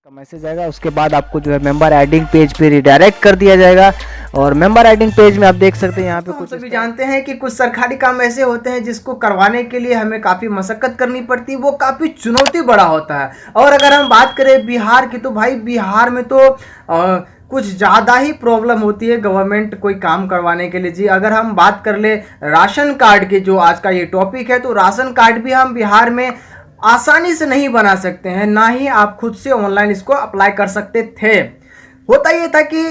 का मैसेज आएगा। उसके बाद आपको जो है मेंबर एडिंग पेज पे रिडायरेक्ट कर दिया जाएगा और मेंबर एडिंग पेज में आप देख सकते हैं यहाँ पे कुछ सभी जानते हैं कि कुछ सरकारी काम ऐसे होते हैं जिसको करवाने के लिए हमें काफ़ी मशक्कत करनी पड़ती है, वो काफ़ी चुनौती बड़ा होता है। और अगर हम बात करें बिहार की, तो भाई बिहार में तो कुछ ज़्यादा ही प्रॉब्लम होती है गवर्नमेंट कोई काम करवाने के लिए। जी अगर हम बात कर ले राशन कार्ड की, जो आज का ये टॉपिक है, तो राशन कार्ड भी हम बिहार में आसानी से नहीं बना सकते हैं, ना ही आप खुद से ऑनलाइन इसको अप्लाई कर सकते थे। होता ये था कि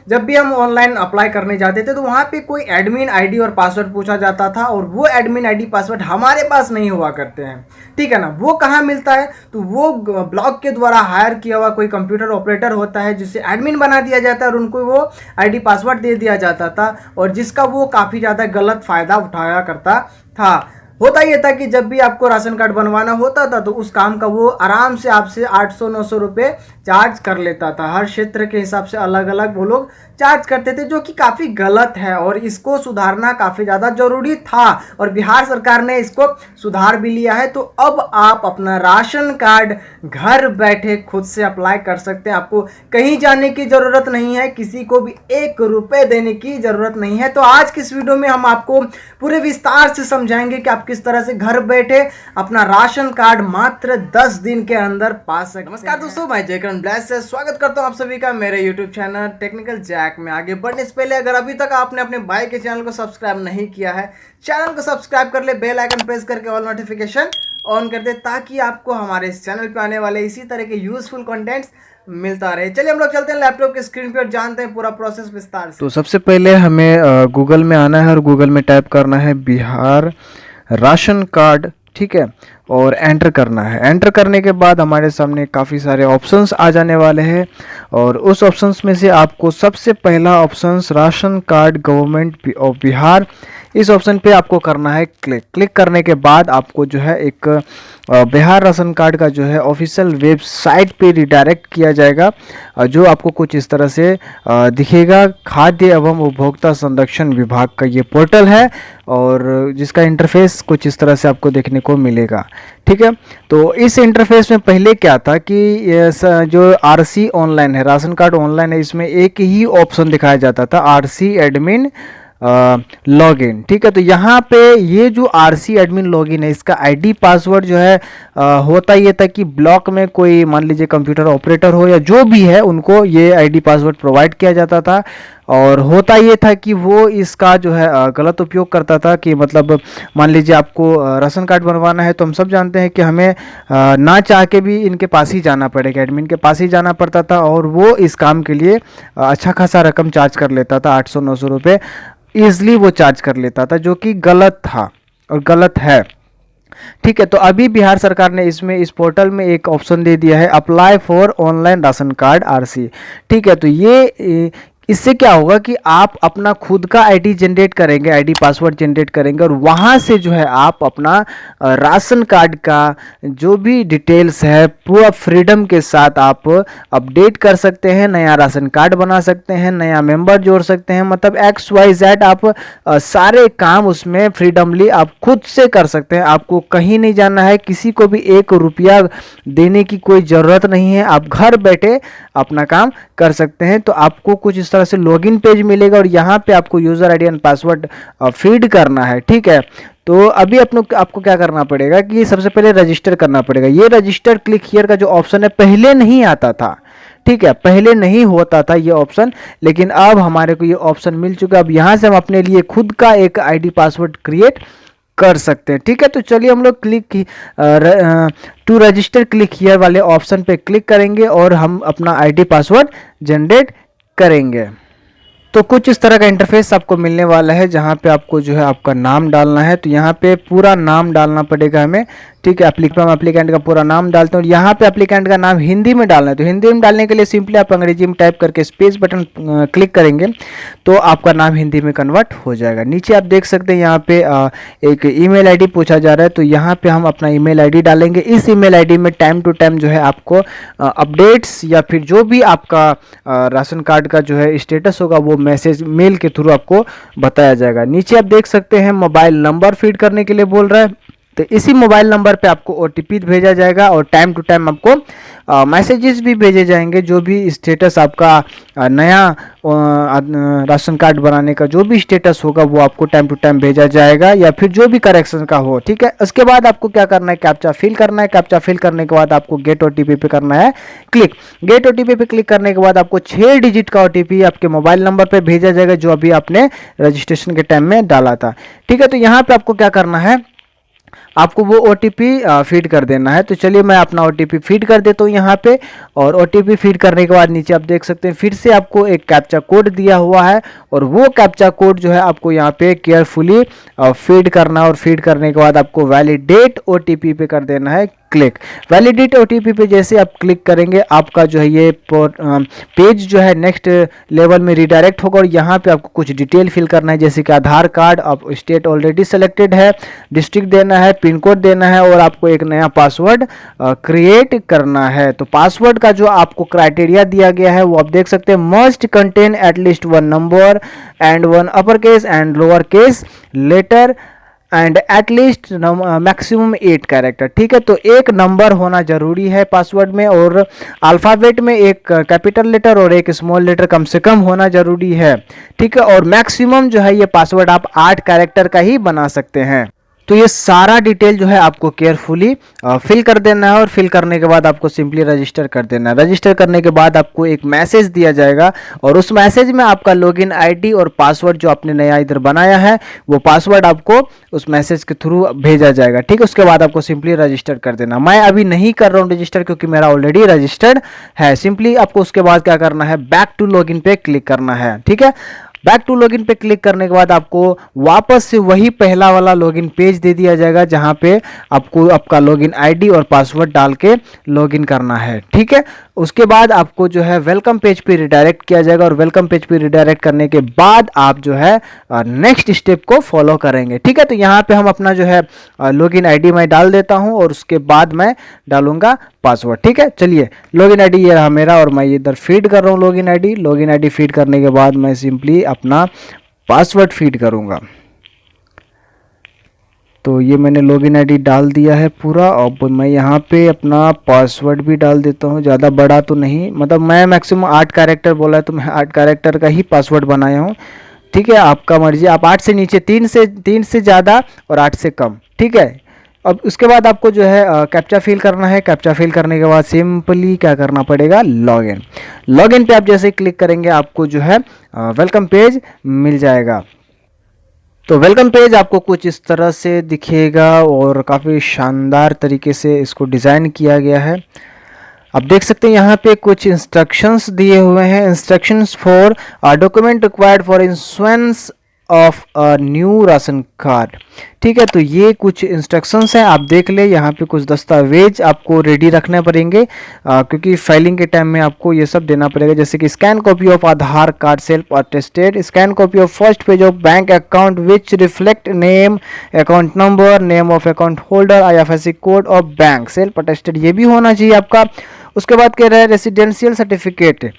जब भी हम ऑनलाइन अप्लाई करने जाते थे तो वहाँ पे कोई एडमिन आईडी और पासवर्ड पूछा जाता था, और वो एडमिन आईडी पासवर्ड हमारे पास नहीं हुआ करते हैं, ठीक है ना। वो कहाँ मिलता है, तो वो ब्लॉक के द्वारा हायर किया हुआ कोई कंप्यूटर ऑपरेटर होता है जिसे एडमिन बना दिया जाता है और उनको वो आईडी पासवर्ड दे दिया जाता था, और जिसका वो काफ़ी ज़्यादा गलत फ़ायदा उठाया करता था। होता ये था कि जब भी आपको राशन कार्ड बनवाना होता था तो उस काम का वो आराम से आपसे 800-900 रुपये चार्ज कर लेता था। हर क्षेत्र के हिसाब से अलग अलग वो लोग चार्ज करते थे, जो कि काफ़ी गलत है और इसको सुधारना काफ़ी ज़्यादा ज़रूरी था, और बिहार सरकार ने इसको सुधार भी लिया है। तो अब आप अपना राशन कार्ड घर बैठे खुद से अप्लाई कर सकते हैं। आपको कहीं जाने की ज़रूरत नहीं है, किसी को भी 1 रुपये देने की ज़रूरत नहीं है। तो आज की इस वीडियो में हम आपको पूरे विस्तार से समझाएंगे कि आप किस तरह से घर बैठे अपना राशन कार्ड मात्र 10 दिन के अंदर पा सकते हैं। नमस्कार दोस्तों, मैं जयकरण ब्लैस से स्वागत करता हूं आप सभी का मेरे YouTube चैनल टेक्निकल जैक में। आगे बढ़ने से पहले अगर अभी तक आपने अपने भाई के चैनल को सब्सक्राइब नहीं किया है, चैनल को सब्सक्राइब कर ले, बेल आइकन प्रेस करके ऑल नोटिफिकेशन ऑन कर दे, ताकि आपको हमारे इस चैनल पे आने वाले इसी तरह के यूजफुल कंटेंट्स मिलता रहे। चलिए हम लोग चलते हैं लैपटॉप के स्क्रीन पे और जानते हैं पूरा प्रोसेस विस्तार से। तो सबसे पहले हमें गूगल में आना है और गूगल में टाइप करना है बिहार राशन कार्ड, ठीक है, और एंटर करना है। एंटर करने के बाद हमारे सामने काफ़ी सारे ऑप्शंस आ जाने वाले हैं, और उस ऑप्शंस में से आपको सबसे पहला options ration card government of Bihar, इस ऑप्शन पे आपको करना है क्लिक। क्लिक करने के बाद आपको जो है एक बिहार राशन कार्ड का जो है ऑफिशियल वेबसाइट पे रिडायरेक्ट किया जाएगा, जो आपको कुछ इस तरह से दिखेगा। खाद्य एवं उपभोक्ता संरक्षण विभाग का ये पोर्टल है, और जिसका इंटरफेस कुछ इस तरह से आपको देखने को मिलेगा, ठीक है। तो इस इंटरफेस में पहले क्या था कि जो आरसी ऑनलाइन है, राशन कार्ड ऑनलाइन है, इसमें एक ही ऑप्शन दिखाया जाता था, आरसी एडमिन लॉगिन, ठीक है। तो यहाँ पे ये जो आरसी एडमिन लॉगिन है, इसका आईडी पासवर्ड जो है होता ये था कि ब्लॉक में कोई मान लीजिए कंप्यूटर ऑपरेटर हो या जो भी है, उनको ये आईडी पासवर्ड प्रोवाइड किया जाता था। और होता ये था कि वो इसका जो है गलत उपयोग करता था, कि मतलब मान लीजिए आपको राशन कार्ड बनवाना है, तो हम सब जानते हैं कि हमें ना चाह के भी इनके पास ही जाना पड़ेगा, एडमिन के पास ही जाना पड़ता था, और वो इस काम के लिए अच्छा खासा रकम चार्ज कर लेता था, 800-900 रुपये ईजिली वो चार्ज कर लेता था, जो कि गलत था और गलत है, ठीक है। तो अभी बिहार सरकार ने इसमें इस पोर्टल में एक ऑप्शन दे दिया है, apply for online ration card RC, ठीक है। तो ये इससे क्या होगा कि आप अपना खुद का आईडी जनरेट करेंगे, आईडी पासवर्ड जनरेट करेंगे, और वहाँ से जो है आप अपना राशन कार्ड का जो भी डिटेल्स है पूरा फ्रीडम के साथ आप अपडेट कर सकते हैं, नया राशन कार्ड बना सकते हैं, नया मेंबर जोड़ सकते हैं, मतलब XYZ आप सारे काम उसमें फ्रीडमली आप खुद से कर सकते हैं। आपको कहीं नहीं जाना है, किसी को भी 1 रुपया देने की कोई ज़रूरत नहीं है, आप घर बैठे अपना काम कर सकते हैं। तो आपको कुछ इस तरह से लॉगिन पेज मिलेगा, और यहाँ पे आपको user ID and password feed करना है, ठीक है। तो अभी आपको क्या करना पड़ेगा कि सबसे पहले रजिस्टर करना पड़ेगा। ये रजिस्टर क्लिक हियर का जो ऑप्शन है पहले नहीं आता था, ठीक है, पहले नहीं होता था ये ऑप्शन, लेकिन अब हमारे को ये ऑप्शन मिल चुका है। अब यहाँ से हम अपने लिए खुद का एक आईडी पासवर्ड क्रिएट कर सकते हैं, ठीक है। तो चलिए हम लोग click to register click here वाले ऑप्शन पे क्लिक करेंगे और हम अपना आईडी पासवर्ड जनरेट करेंगे। तो कुछ इस तरह का इंटरफेस आपको मिलने वाला है, जहाँ पे आपको जो है आपका नाम डालना है। तो यहाँ पे पूरा नाम डालना पड़ेगा हमें, ठीक है। एप्लीकेंट का पूरा नाम डालते हैं, और यहाँ पे एप्लीकेंट का नाम हिंदी में डालना है। तो हिंदी में डालने के लिए सिंपली आप अंग्रेजी में टाइप करके स्पेस बटन क्लिक करेंगे तो आपका नाम हिंदी में कन्वर्ट हो जाएगा। नीचे आप देख सकते हैं यहाँ पे एक ईमेल आईडी पूछा जा रहा है, तो यहाँ पे हम अपना ईमेल आईडी डालेंगे। इस ईमेल आईडी में टाइम टू टाइम जो है आपको अपडेट्स या फिर जो भी आपका राशन कार्ड का जो है स्टेटस होगा, वो मैसेज मेल के थ्रू आपको बताया जाएगा। नीचे आप देख सकते हैं मोबाइल नंबर फीड करने के लिए बोल रहा है, तो इसी मोबाइल नंबर पे आपको OTP भेजा जाएगा और टाइम टू टाइम आपको मैसेजेस भी भेजे जाएंगे। जो भी स्टेटस आपका नया राशन कार्ड बनाने का जो भी स्टेटस होगा वो आपको टाइम टू टाइम भेजा जाएगा, या फिर जो भी करेक्शन का हो, ठीक है। उसके बाद आपको क्या करना है, कैप्चा फिल करना है। कैप्चा फिल करने के बाद आपको गेट OTP पे करना है क्लिक। गेट OTP पे क्लिक करने के बाद आपको 6 डिजिट का OTP आपके मोबाइल नंबर पे भेजा जाएगा, जो अभी आपने रजिस्ट्रेशन के टाइम में डाला था, ठीक है। तो यहाँ पे आपको क्या करना है, आपको वो OTP फीड कर देना है। तो चलिए मैं अपना OTP फीड कर देता हूँ यहाँ पे, और OTP फीड करने के बाद नीचे आप देख सकते हैं फिर से आपको एक कैप्चा कोड दिया हुआ है, और वो कैप्चा कोड जो है आपको यहाँ पे केयरफुली फीड करना है। और फीड करने के बाद आपको वैलिडेट OTP पे कर देना है क्लिक। वैलिडेट OTP पे जैसे आप क्लिक करेंगे आपका जो है ये पेज जो है नेक्स्ट लेवल में रिडायरेक्ट होगा, और यहाँ पे आपको कुछ डिटेल फिल करना है, जैसे कि आधार कार्ड, आप स्टेट ऑलरेडी सेलेक्टेड है, डिस्ट्रिक्ट देना है, पिन कोड देना है, और आपको एक नया पासवर्ड क्रिएट करना है। तो पासवर्ड का जो आपको क्राइटेरिया दिया गया है वो आप देख सकते हैं, must contain at least 1 number and 1 upper case and lower case letter and at least maximum 8 character, ठीक है। तो एक नंबर होना जरूरी है पासवर्ड में, और अल्फ़ाबेट में एक कैपिटल लेटर और एक स्मॉल लेटर कम से कम होना जरूरी है, ठीक है। और मैक्सिमम जो है ये पासवर्ड आप 8 कैरेक्टर का ही बना सकते हैं। तो ये सारा डिटेल जो है आपको केयरफुली फिल कर देना है, और फिल करने के बाद आपको सिंपली रजिस्टर कर देना है। रजिस्टर करने के बाद आपको एक मैसेज दिया जाएगा, और उस मैसेज में आपका लॉगिन आईडी और पासवर्ड जो आपने नया इधर बनाया है वो पासवर्ड आपको उस मैसेज के थ्रू भेजा जाएगा, ठीक है। उसके बाद आपको सिंपली रजिस्टर कर देना। मैं अभी नहीं कर रहा हूँ रजिस्टर क्योंकि मेरा ऑलरेडी रजिस्टर्ड है। सिंपली आपको उसके बाद क्या करना है, बैक टू लॉगिन पे क्लिक करना है, ठीक है। बैक टू लॉगिन पे क्लिक करने के बाद आपको वापस से वही पहला वाला लॉगिन पेज दे दिया जाएगा, जहां पे आपको आपका लॉगिन आईडी और पासवर्ड डाल के लॉगिन करना है, ठीक है। उसके बाद आपको जो है वेलकम पेज पे रिडायरेक्ट किया जाएगा, और वेलकम पेज पे रिडायरेक्ट करने के बाद आप जो है नेक्स्ट स्टेप को फॉलो करेंगे, ठीक है। तो यहाँ पे हम अपना जो है लॉगिन आईडी मैं डाल देता हूँ, और उसके बाद मैं डालूंगा पासवर्ड, ठीक है। चलिए लॉगिन आईडी ये रहा मेरा, और मैं इधर फीड कर रहा हूँ login ID. Login ID feed करने के बाद मैं सिंपली अपना पासवर्ड फीड करूंगा। तो ये मैंने लॉगिन आईडी डाल दिया है पूरा। अब मैं यहाँ पे अपना पासवर्ड भी डाल देता हूँ, ज़्यादा बड़ा तो नहीं, मतलब मैं मैक्सिमम 8 कैरेक्टर बोला है तो मैं 8 कैरेक्टर का ही पासवर्ड बनाया हूँ, ठीक है। आपका मर्जी, आप 8 से नीचे, 3 से ज़्यादा और 8 से कम, ठीक है। अब उसके बाद आपको जो है कैप्चा फिल करना है। कैप्चा फिल करने के बाद सिंपली क्या करना पड़ेगा, लॉगिन। लॉगिन पे आप जैसे ही क्लिक करेंगे आपको जो है वेलकम पेज मिल जाएगा। तो वेलकम पेज आपको कुछ इस तरह से दिखेगा, और काफ़ी शानदार तरीके से इसको डिज़ाइन किया गया है। आप देख सकते हैं यहाँ पे कुछ इंस्ट्रक्शंस दिए हुए हैं। Instructions for document required for insurance of a new ration card, ठीक है। तो ये कुछ इंस्ट्रक्शंस हैं, आप देख ले। यहाँ पे कुछ दस्तावेज आपको रेडी रखने पड़ेंगे, क्योंकि फाइलिंग के टाइम में आपको ये सब देना पड़ेगा, जैसे कि scan copy of Aadhaar card self attested, scan copy of first page of bank account which reflect name, account number, name of account holder, IFSC code of bank, self attested ये भी होना चाहिए आपका। उसके बाद कह रहा है रेसिडेंशियल सर्टिफिकेट,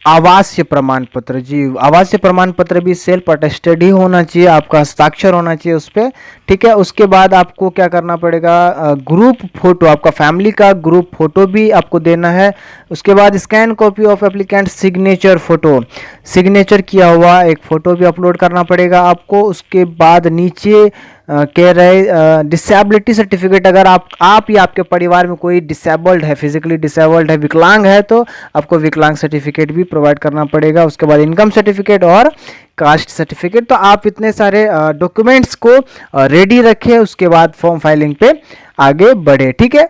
आवासीय प्रमाण पत्र, जी आवासीय प्रमाण पत्र भी सेल्फ अटेस्टेड ही होना चाहिए, आपका हस्ताक्षर होना चाहिए उस पर, ठीक है। उसके बाद आपको क्या करना पड़ेगा, ग्रुप फोटो, आपका फैमिली का ग्रुप फोटो भी आपको देना है। उसके बाद scan copy of applicant signature photo, signature किया हुआ एक फ़ोटो भी अपलोड करना पड़ेगा आपको। उसके बाद नीचे कह रहे डिसेबिलिटी सर्टिफिकेट, अगर आप या आपके परिवार में कोई डिसेबल्ड है, फिजिकली डिसेबल्ड है, विकलांग है, तो आपको विकलांग सर्टिफिकेट भी प्रोवाइड करना पड़ेगा। उसके बाद इनकम सर्टिफिकेट और कास्ट सर्टिफिकेट। तो आप इतने सारे डॉक्यूमेंट्स को रेडी रखें, उसके बाद फॉर्म फाइलिंग पे आगे बढ़े, ठीक है।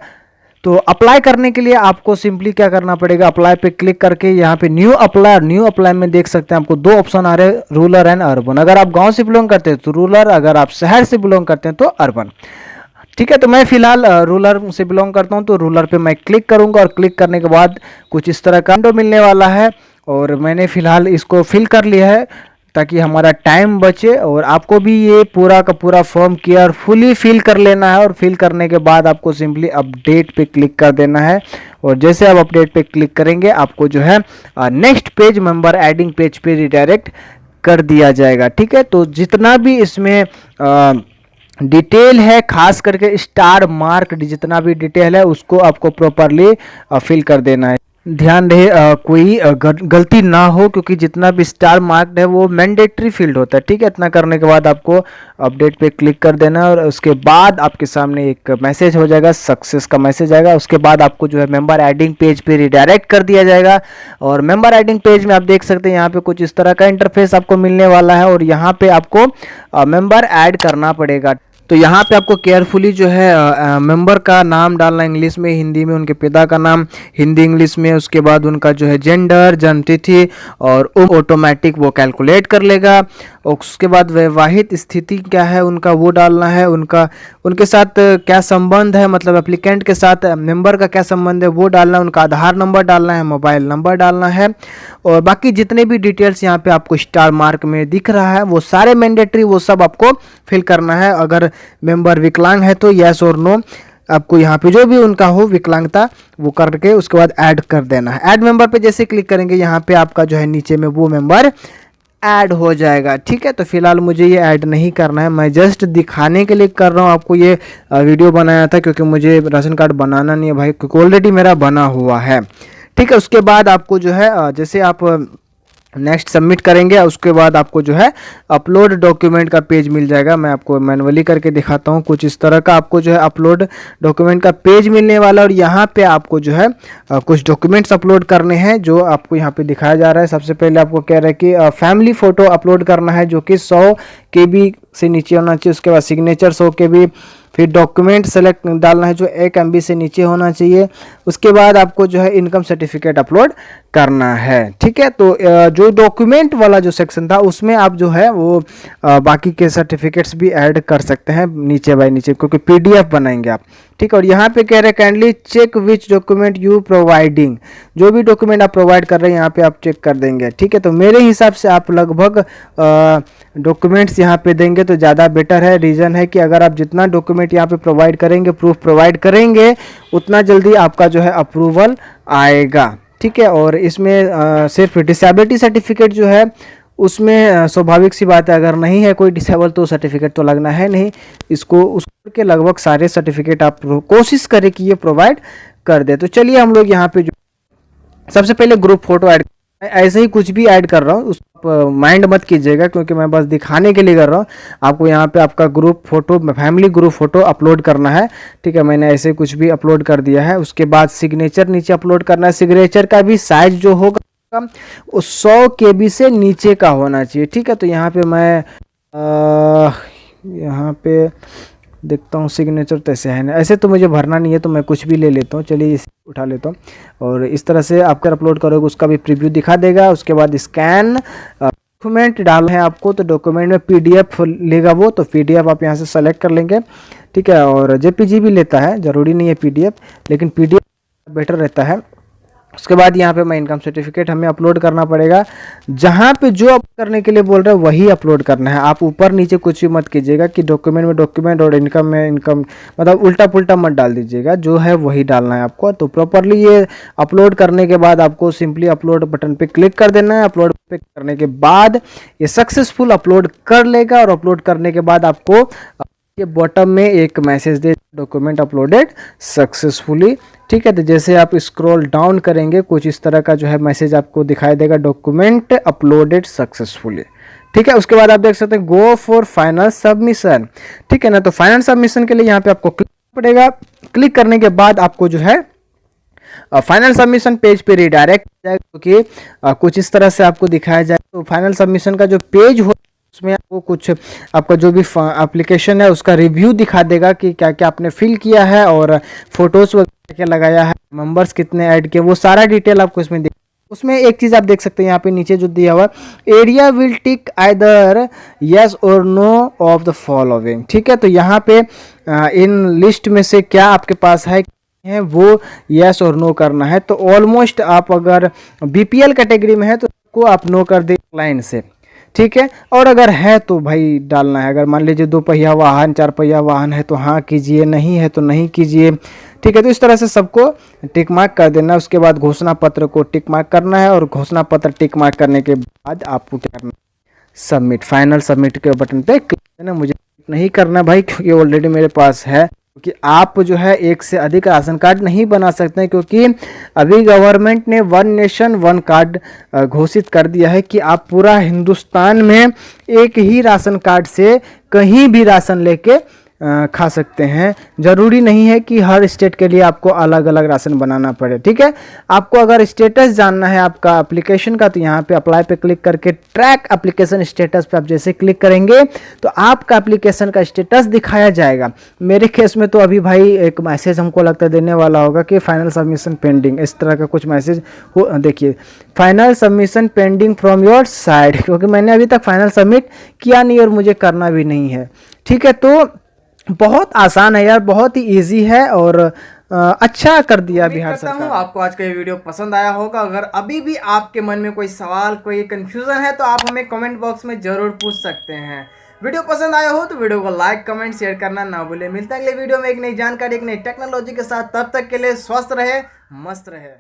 तो अप्लाई करने के लिए आपको सिंपली क्या करना पड़ेगा, अप्लाई पे क्लिक करके यहाँ पे न्यू अप्लाई में देख सकते हैं आपको 2 ऑप्शन आ रहे हैं, रूरल एंड अर्बन। अगर आप गांव से बिलोंग करते हैं तो रूरल, अगर आप शहर से बिलोंग करते हैं तो अर्बन, ठीक है। तो मैं फिलहाल रूरल से बिलोंग करता हूं, तो रूरल पे मैं क्लिक करूंगा, और क्लिक करने के बाद कुछ इस तरह का विंडो मिलने वाला है, और मैंने फिलहाल इसको फिल कर लिया है ताकि हमारा टाइम बचे। और आपको भी ये पूरा का पूरा फॉर्म केयरफुली फिल कर लेना है, और फिल करने के बाद आपको सिंपली अपडेट पे क्लिक कर देना है। और जैसे आप अपडेट पे क्लिक करेंगे आपको जो है next page member adding page पे रिडायरेक्ट कर दिया जाएगा, ठीक है। तो जितना भी इसमें डिटेल है, खास करके स्टार मार्क जितना भी डिटेल है उसको आपको प्रॉपरली फिल कर देना है। ध्यान रहे कोई गलती ना हो, क्योंकि जितना भी स्टार मार्क्ड है वो मैंडेटरी फील्ड होता है। ठीक है, इतना करने के बाद आपको अपडेट पे क्लिक कर देना है और उसके बाद आपके सामने एक मैसेज हो जाएगा, सक्सेस का मैसेज आएगा। उसके बाद आपको जो है मेंबर एडिंग पेज पे रिडायरेक्ट कर दिया जाएगा और मेंबर एडिंग पेज में आप देख सकते हैं यहाँ पे कुछ इस तरह का इंटरफेस आपको मिलने वाला है और यहाँ पे आपको मेंबर ऐड करना पड़ेगा। तो यहाँ पे आपको केयरफुली जो है मेंबर का नाम डालना, इंग्लिश में, हिंदी में उनके पिता का नाम, हिंदी इंग्लिश में, उसके बाद उनका जो है जेंडर, जन्म तिथि और ऑटोमेटिक वो कैलकुलेट कर लेगा। और उसके बाद वैवाहिक स्थिति क्या है उनका वो डालना है, उनके साथ क्या संबंध है, मतलब एप्लीकेंट के साथ मेंबर का क्या संबंध है वो डालना है, उनका आधार नंबर डालना है, मोबाइल नंबर डालना है और बाकी जितने भी डिटेल्स यहाँ पे आपको स्टार मार्क में दिख रहा है वो सारे मैंडेटरी, वो सब आपको फिल करना है। अगर मेंबर विकलांग है तो यस और नो आपको यहाँ पे जो भी उनका हो विकलांगता वो करके उसके बाद ऐड कर देना है। ऐड मेंबर पे जैसे क्लिक करेंगे यहाँ पे आपका जो है नीचे में वो मेंबर ऐड हो जाएगा। ठीक है, तो फिलहाल मुझे ये ऐड नहीं करना है, मैं जस्ट दिखाने के लिए कर रहा हूँ आपको। ये वीडियो बनाया था क्योंकि मुझे राशन कार्ड बनाना नहीं है भाई, क्योंकि ऑलरेडी मेरा बना हुआ है। ठीक है, उसके बाद आपको जो है जैसे आप नेक्स्ट सबमिट करेंगे उसके बाद आपको जो है अपलोड डॉक्यूमेंट का पेज मिल जाएगा। मैं आपको मैनुअली करके दिखाता हूँ। कुछ इस तरह का आपको जो है अपलोड डॉक्यूमेंट का पेज मिलने वाला और यहाँ पे आपको जो है कुछ डॉक्यूमेंट्स अपलोड करने हैं जो आपको यहाँ पे दिखाया जा रहा है। सबसे पहले आपको कह रहा है कि फैमिली फ़ोटो अपलोड करना है जो कि 100 KB से नीचे होना चाहिए। उसके बाद सिग्नेचर 100 KB, फिर डॉक्यूमेंट सेलेक्ट डालना है जो 1 MB से नीचे होना चाहिए। उसके बाद आपको जो है इनकम सर्टिफिकेट अपलोड करना है। ठीक है, तो जो डॉक्यूमेंट वाला जो सेक्शन था उसमें आप जो है वो बाकी के सर्टिफिकेट्स भी ऐड कर सकते हैं नीचे बाय नीचे, क्योंकि PDF बनाएंगे आप। ठीक है, और यहाँ पे कह रहे हैं kindly check which document you providing, जो भी डॉक्यूमेंट आप प्रोवाइड कर रहे हैं यहाँ पे आप चेक कर देंगे। ठीक है, तो मेरे हिसाब से आप लगभग डॉक्यूमेंट्स यहाँ पे देंगे तो ज़्यादा बेटर है। रीज़न है कि अगर आप जितना डॉक्यूमेंट यहाँ पे प्रोवाइड करेंगे, प्रूफ प्रोवाइड करेंगे, उतना जल्दी आपका जो है अप्रूवल आएगा। ठीक है, और इसमें सिर्फ डिसेबिलिटी सर्टिफिकेट जो है उसमें स्वाभाविक सी बात है, अगर नहीं है कोई डिसेबल तो सर्टिफिकेट तो लगना है नहीं। इसको उसके लगभग सारे सर्टिफिकेट आप कोशिश करें कि ये प्रोवाइड कर दे। तो चलिए हम लोग यहाँ पे जो सबसे पहले ग्रुप फोटो ऐड, ऐसे ही कुछ भी ऐड कर रहा हूँ, उस माइंड मत कीजिएगा क्योंकि मैं बस दिखाने के लिए कर रहा हूँ। आपको यहाँ पे आपका group photo, family group photo upload करना है। ठीक है, मैंने ऐसे कुछ भी अपलोड कर दिया है। उसके बाद सिग्नेचर नीचे अपलोड करना है। सिग्नेचर का भी साइज जो होगा वो 100 KB से नीचे का होना चाहिए। ठीक है, तो यहाँ पे मैं यहाँ पे देखता हूँ सिग्नेचर तो ऐसे है ना, ऐसे तो मुझे भरना नहीं है तो मैं कुछ भी ले लेता हूँ। चलिए इसे उठा लेता हूँ और इस तरह से आप कर अपलोड करोगे उसका भी प्रीव्यू दिखा देगा। उसके बाद स्कैन डॉक्यूमेंट डालना है आपको, तो डॉक्यूमेंट में PDF लेगा वो, तो PDF आप यहाँ से सेलेक्ट कर लेंगे। ठीक है, और JPG भी लेता है, ज़रूरी नहीं है PDF, लेकिन PDF बेटर रहता है। उसके बाद यहाँ पे मैं इनकम सर्टिफिकेट हमें अपलोड करना पड़ेगा। जहाँ पे जो आप करने के लिए बोल रहे हैं वही अपलोड करना है। आप ऊपर नीचे कुछ भी मत कीजिएगा कि डॉक्यूमेंट में डॉक्यूमेंट और इनकम में इनकम, मतलब उल्टा पुल्टा मत डाल दीजिएगा, जो है वही डालना है आपको। तो प्रॉपरली ये अपलोड करने के बाद आपको सिंपली अपलोड बटन पे क्लिक कर देना है। अपलोड पे करने के बाद ये सक्सेसफुल अपलोड कर लेगा और अपलोड करने के बाद आपको ये बॉटम में एक मैसेज दे, डॉक्यूमेंट अपलोडेड सक्सेसफुली। ठीक है, तो जैसे आप स्क्रॉल डाउन करेंगे कुछ इस तरह का जो है मैसेज आपको दिखाई देगा, डॉक्यूमेंट अपलोडेड सक्सेसफुली। ठीक है, उसके बाद आप देख सकते हैं गो फॉर फाइनल सबमिशन। ठीक है ना, तो फाइनल सबमिशन के लिए यहाँ पे आपको क्लिक पड़ेगा। क्लिक करने के बाद आपको जो है फाइनल सबमिशन पेज पे रिडायरेक्ट जाएगा, क्योंकि कुछ इस तरह से आपको दिखाया जाए। तो फाइनल सबमिशन का जो पेज हो उसमें आपको कुछ आपका जो भी एप्लीकेशन है उसका रिव्यू दिखा देगा कि क्या क्या आपने फिल किया है और फोटोज वगैरह क्या लगाया है, मेंबर्स कितने ऐड किए, वो सारा डिटेल आपको इसमें उसमें एक चीज़ आप देख सकते हैं यहाँ पे नीचे जो दिया हुआ, area will tick either yes और नो ऑफ द फॉलोइंग। ठीक है, तो यहाँ पे इन लिस्ट में से क्या आपके पास है वो यस और नो करना है। तो ऑलमोस्ट आप अगर BPL कैटेगरी में है तो को आप नो कर दे लाइन से। ठीक है, और अगर है तो भाई डालना है। अगर मान लीजिए 2 पहिया वाहन 4 पहिया वाहन है तो हाँ कीजिए, नहीं है तो नहीं कीजिए। ठीक है, तो इस तरह से सबको टिक मार्क कर देना। उसके बाद घोषणा पत्र को टिक मार्क करना है और घोषणा पत्र टिक मार्क करने के बाद आपको क्या करना है, सबमिट, फाइनल सबमिट के बटन पे क्लिक करना। मुझे नहीं करना भाई, क्योंकि ऑलरेडी मेरे पास है। क्योंकि आप जो है एक से अधिक राशन कार्ड नहीं बना सकते हैं, क्योंकि अभी गवर्नमेंट ने वन नेशन वन कार्ड घोषित कर दिया है कि आप पूरा हिंदुस्तान में एक ही राशन कार्ड से कहीं भी राशन लेके खा सकते हैं। ज़रूरी नहीं है कि हर स्टेट के लिए आपको अलग अलग राशन बनाना पड़े, ठीक है। आपको अगर स्टेटस जानना है आपका एप्लीकेशन का, तो यहाँ पे अप्लाई पे क्लिक करके ट्रैक एप्लीकेशन स्टेटस पे आप जैसे क्लिक करेंगे तो आपका एप्लीकेशन का स्टेटस दिखाया जाएगा। मेरे केस में तो अभी भाई एक मैसेज हमको लगता है देने वाला होगा कि फाइनल सबमिशन पेंडिंग, इस तरह का कुछ मैसेज हो। देखिए, final submission pending from your side, क्योंकि मैंने अभी तक फाइनल सबमिट किया नहीं और मुझे करना भी नहीं है, ठीक है। तो बहुत आसान है यार, बहुत ही इजी है और अच्छा कर दिया बिहार सरकार। आपको आज का ये वीडियो पसंद आया होगा। अगर अभी भी आपके मन में कोई सवाल, कोई कंफ्यूजन है तो आप हमें कमेंट बॉक्स में जरूर पूछ सकते हैं। वीडियो पसंद आया हो तो वीडियो को लाइक, कमेंट, शेयर करना ना भूलें। मिलता है अगले वीडियो में एक नई जानकारी, एक नई टेक्नोलॉजी के साथ। तब तक के लिए स्वस्थ रहे, मस्त रहे।